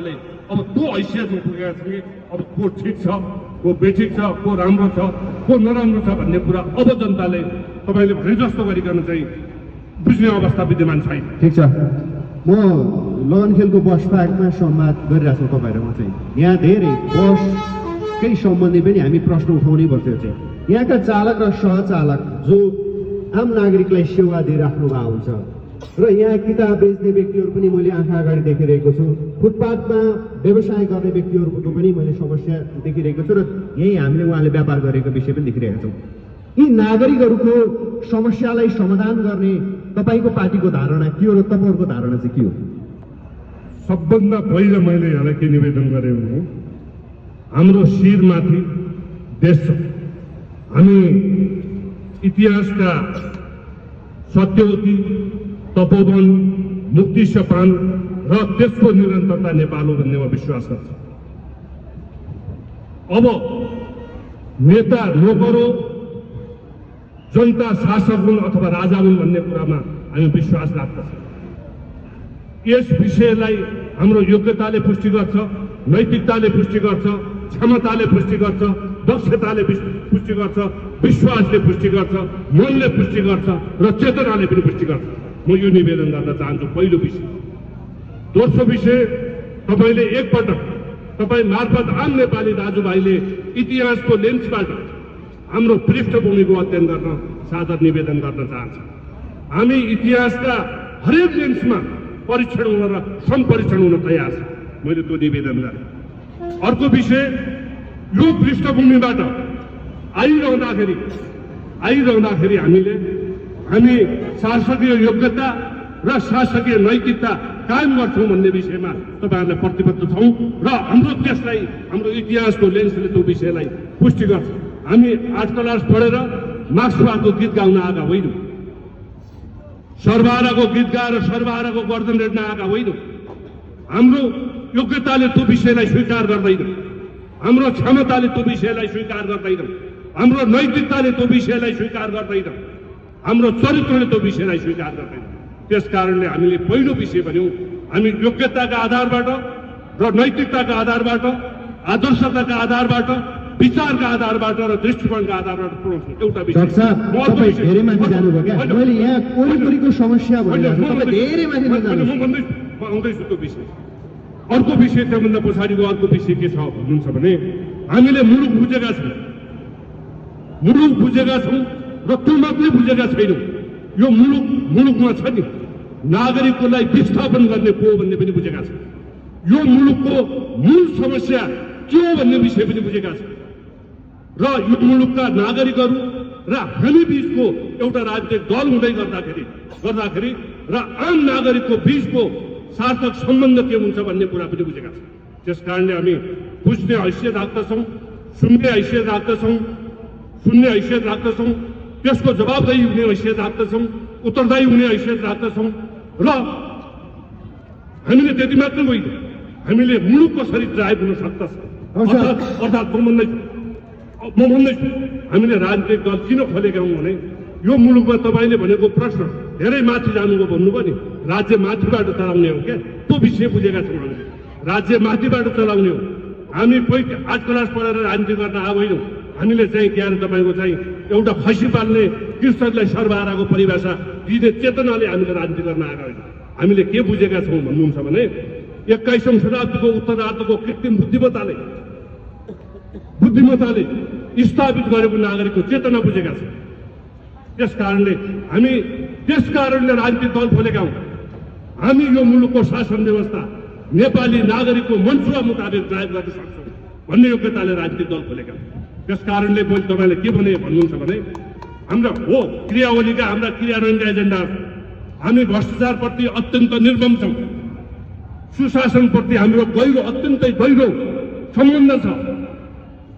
अब त्यो हैसियतमा पुगेका थिए। अब को ठिक छ, को बेठिक छ, को राम्रो छ, को नराम्रो छ भन्ने कुरा अब जनताले तपाईँले भने जस्तो गरिकन चाहिँ बुझ्ने अवस्था विद्यमान छैन। ठिक छ, म लगनखेलको बस पार्कमा संवाद गरिरहेको छु तपाईँहरू। म चाहिँ यहाँ धेरै बसकै सम्बन्धी पनि हामी प्रश्न उठाउने पर्थ्यो चाहिँ यहाँका चालक र सहचालक जो आम नागरिकलाई सेवा दिइराख्नु भएको हुन्छ र यहाँ किताब बेच्ने व्यक्तिहरू पनि मैले आँखा अगाडि देखिरहेको छु, फुटपाथमा व्यवसाय गर्ने व्यक्तिहरूको पनि मैले समस्या देखिरहेको छु र यही हामीले उहाँले व्यापार गरेको विषय पनि देखिरहेका छौँ। यी नागरिकहरूको समस्यालाई समाधान गर्ने तपाईँको पार्टीको धारणा के हो र तपाईँहरूको धारणा चाहिँ के हो? सबभन्दा पहिलो मैले यहाँलाई के निवेदन गरेँ भने हाम्रो शिरमाथि देश छ। हामी इतिहासका सत्यवती, तपोवन, मुक्ति सोपान र त्यसको निरन्तरता नेपाल हो भन्ने म विश्वास गर्छु। अब नेता नोकर हो, जनता शासक हुन् अथवा राजा हुन् भन्ने कुरामा हामी विश्वास राख्दछौँ। यस विषयलाई हाम्रो योग्यताले पुष्टि गर्छ, नैतिकताले पुष्टि गर्छ, क्षमताले पुष्टि गर्छ, दक्षताले पुष्टि गर्छ, विश्वासले पुष्टि गर्छ, मनले पुष्टि गर्छ र चेतनाले पनि पुष्टि गर्छ। म यो निवेदन गर्न चाहन्छु। पहिलो विषय। दोस्रो विषय, तपाईँले एकपटक तपाईँ मार्फत आम नेपाली दाजुभाइले इतिहासको लेन्सबाट हाम्रो पृष्ठभूमिको अध्ययन गर्न सादर निवेदन गर्न चाहन्छु। हामी इतिहासका हरेक लेन्समा परीक्षण हुन र सम्परीक्षण हुन तयार छ। मैले त्यो निवेदन गरेँ। अर्को विषय, यो पृष्ठभूमिबाट आइरहँदाखेरि हामी शासकीय योग्यता र शासकीय नैतिकता कायम गर्छौँ भन्ने विषयमा तपाईँहरूलाई प्रतिबद्ध छौँ र हाम्रो देशलाई हाम्रो इतिहासको लेन्सले त्यो विषयलाई पुष्टि गर्छ। हामी 8 क्लास पढेर मार्क्सवादको गीत गाउन आएका होइनौँ, सर्वहाराको गीत गाएर सर्वहाराको गर्दन रेड्न आएका होइनौँ। हाम्रो योग्यताले त्यो विषयलाई स्वीकार गर्दैन, हाम्रो क्षमताले त्यो विषयलाई स्वीकार गर्दैन, हाम्रो नैतिकताले त्यो विषयलाई स्वीकार गर्दैन, हाम्रो चरित्रले त्यो विषयलाई स्वीकार गर्दैन। त्यस कारणले हामीले पहिलो विषय भन्यौँ, हामी योग्यताका आधारबाट र नैतिकताका आधारबाट, आदर्शताका आधारबाट, विचारका आधारबाट र दृष्टिकोणका आधारबाट पुऱ्याउँछौँ। एउटा विषय धेरै माथि जानुभयो क्या? मैले यहाँ वरिपरिको समस्या धेरै माथि म आउँदैछु त्यो विषय। अर्को विषय, त्योभन्दा पछाडिको अर्को विषय के छ भन्नुहुन्छ भने हामीले मुलुक बुझेका छौँ र त्यो मात्रै बुझेका छैनौँ। यो मुलुकमा छ नि नागरिकलाई विस्थापन गर्ने को भन्ने पनि बुझेका छौँ। यो मुलुकको मूल समस्या के हो भन्ने विषय पनि बुझेका छौँ र यो मुलुकका नागरिकहरू र हामी बीचको एउटा राजनीतिक दल हुँदै गर्दाखेरि र आम नागरिकको बीचको सार्थक सम्बन्ध के हुन्छ भन्ने कुरा पनि बुझेका छौँ। त्यस कारणले हामी बुझ्ने हैसियत राख्दछौँ, सुन्ने हैसियत राख्दछौँ, त्यसको जवाबदेही हुने हैसियत राख्दछौँ, उत्तरदायी हुने हैसियत राख्दछौँ र हामीले त्यति मात्र होइन, हामीले मुलुकको शरीर ड्राइभ हुन सक्दछ। अर्थात् म भन्दैछु हामीले राजनीतिक दल किन खोलेका हौँ भने यो मुलुकमा तपाईँले भनेको प्रश्न धेरै माथि जानुको भन्नुभयो नि, राज्य माथिबाट चलाउने हो क्या? त्यो विषय बुझेका छौँ। हामीले राज्य माथिबाट चलाउने हो। हामी 8 क्लास पढेर राजनीति गर्न आएको होइनौँ। हामीले चाहिँ के अरे तपाईँको चाहिँ एउटा खसी पाल्ने कृषकलाई सर्वहाराको परिभाषा दिने चेतनाले हामीले राजनीति गर्न आएका होइनौँ। हामीले के बुझेका छौँ भन्नुहुन्छ भने 21औं शताब्दीको उत्तरार्धको कृत्रिम बुद्धिमत्ताले स्थापित गरेको नागरिकको चेतना बुझेका छौँ। त्यस कारणले राजनीतिक दल खोलेका हौँ। हामी यो मुलुकको शासन व्यवस्था नेपाली नागरिकको मनसुवा मुताबिक ड्राइभ गर्न सक्छौँ भन्ने योग्यताले राजनीतिक दल खोलेका हौँ। त्यस कारणले मैले तपाईँलाई के भन्नुहुन्छ भने हाम्रा क्रियावलीका हाम्रा क्रियान्वयनका एजेन्डाहरू, हामी भ्रष्टाचारप्रति अत्यन्त निर्मम छौँ, सुशासनप्रति हाम्रो अत्यन्तै गहिरो सम्बन्ध छ,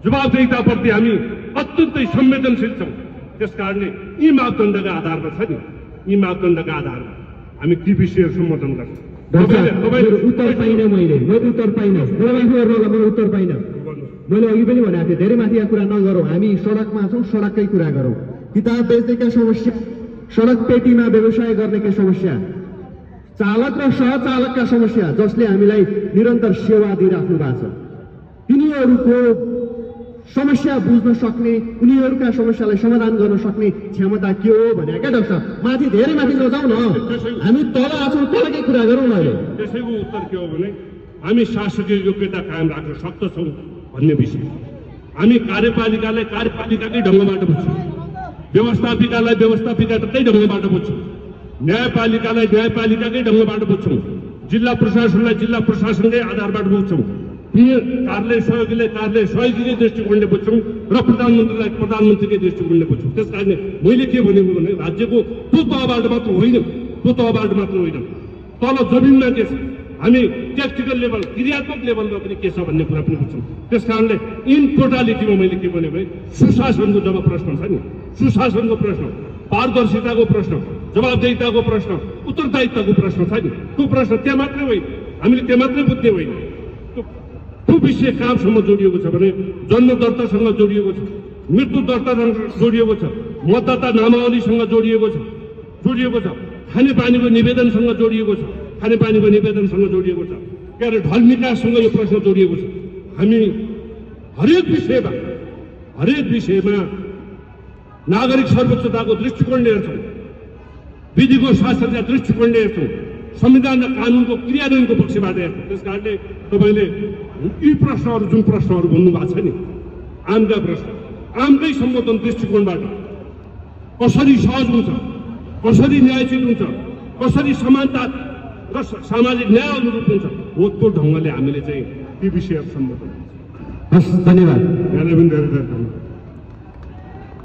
जवाबदेहिताप्रति हामी अत्यन्तै संवेदनशील छौँ। त्यस कारणले यी मापदण्डका आधारमा छ नि, यी मापदण्डका आधारमा हामी ती विषयहरू सम्बोधन गर्छौँ। उत्तर पाइनँ, मैले उत्तर पाइनँ। मैले अघि पनि भनेको थिएँ, धेरै माथिका कुरा नगरौँ, हामी सडकमा छौँ, सडककै कुरा गरौँ। किताब बेच्नेका समस्या, सडक पेटीमा व्यवसाय गर्नेका समस्या, चालक र सहचालकका समस्या जसले हामीलाई निरन्तर सेवा दिइराख्नु भएको छ तिनीहरूको समस्या बुझ्न सक्ने उनीहरूका समस्यालाई समाधान गर्न सक्ने क्षमता के हो भने क्या डाक्टर साहब माथि धेरै माथि नजाउँ न हामी तल आछौँ तलकै कुरा गरौँ न अहिले त्यसैको उत्तर के हो भने हामी शासकीय योग्यता कायम राख्न सक्दछौँ भन्ने विषय हामी कार्यपालिकालाई कार्यपालिकाकै ढङ्गबाट बुझ्छौँ व्यवस्थापिकालाई व्यवस्थापिकाकै ढङ्गबाट बुझ्छौँ न्यायपालिकालाई न्यायपालिकाकै ढङ्गबाट बुझ्छौँ जिल्ला प्रशासनलाई जिल्ला प्रशासनकै आधारबाट बुझ्छौँ कार्यालय सहयोगीकै दृष्टिकोणले बुझ्छौँ र प्रधानमन्त्रीलाई प्रधानमन्त्रीकै दृष्टिकोणले बुझ्छौँ त्यस कारणले मैले के भनेको भने राज्यको त्यो तहबाट मात्र होइन तल जमिनमा के छ हामी टेक्निकल लेभल क्रियात्मक लेभलमा पनि के छ भन्ने कुरा पनि बुझ्छौँ त्यस कारणले इन टोटालिटीमा मैले के भने सुशासनको जब प्रश्न छ नि सुशासनको प्रश्न पारदर्शिताको प्रश्न जवाबदेहिताको प्रश्न उत्तरदायित्वको प्रश्न छ नि त्यो प्रश्न त्यहाँ मात्रै होइन हामीले त्यहाँ मात्रै बुझ्ने होइन त्यो विषय कहाँसम्म जोडिएको छ भने जन्म दर्तासँग जोडिएको छ मृत्यु दर्तासँग जोडिएको छ मतदाता नामावलीसँग जोडिएको छ खानेपानीको निवेदनसँग जोडिएको छ के अरे ढल निकाससँग यो प्रश्न जोडिएको छ हामी हरेक विषयमा नागरिक सर्वोच्चताको दृष्टिकोणले हेर्छौँ विधिको शासनका दृष्टिकोणले हेर्छौँ संविधान र कानुनको क्रियान्वयनको पक्षबाट हेर्छौँ त्यस कारणले तपाईँले यी प्रश्नहरू जुन प्रश्नहरू भन्नुभएको छ नि आमका प्रश्न आमकै सम्बोधन दृष्टिकोणबाट कसरी सहज हुन्छ कसरी न्यायचित हुन्छ कसरी समानता र सामाजिक न्याय अनुरूप हुन्छ हो त्यो ढङ्गले हामीले चाहिँ ती विषयहरू सम्बोधन हस् धन्यवाद यहाँलाई पनि धेरै धेरै धन्यवाद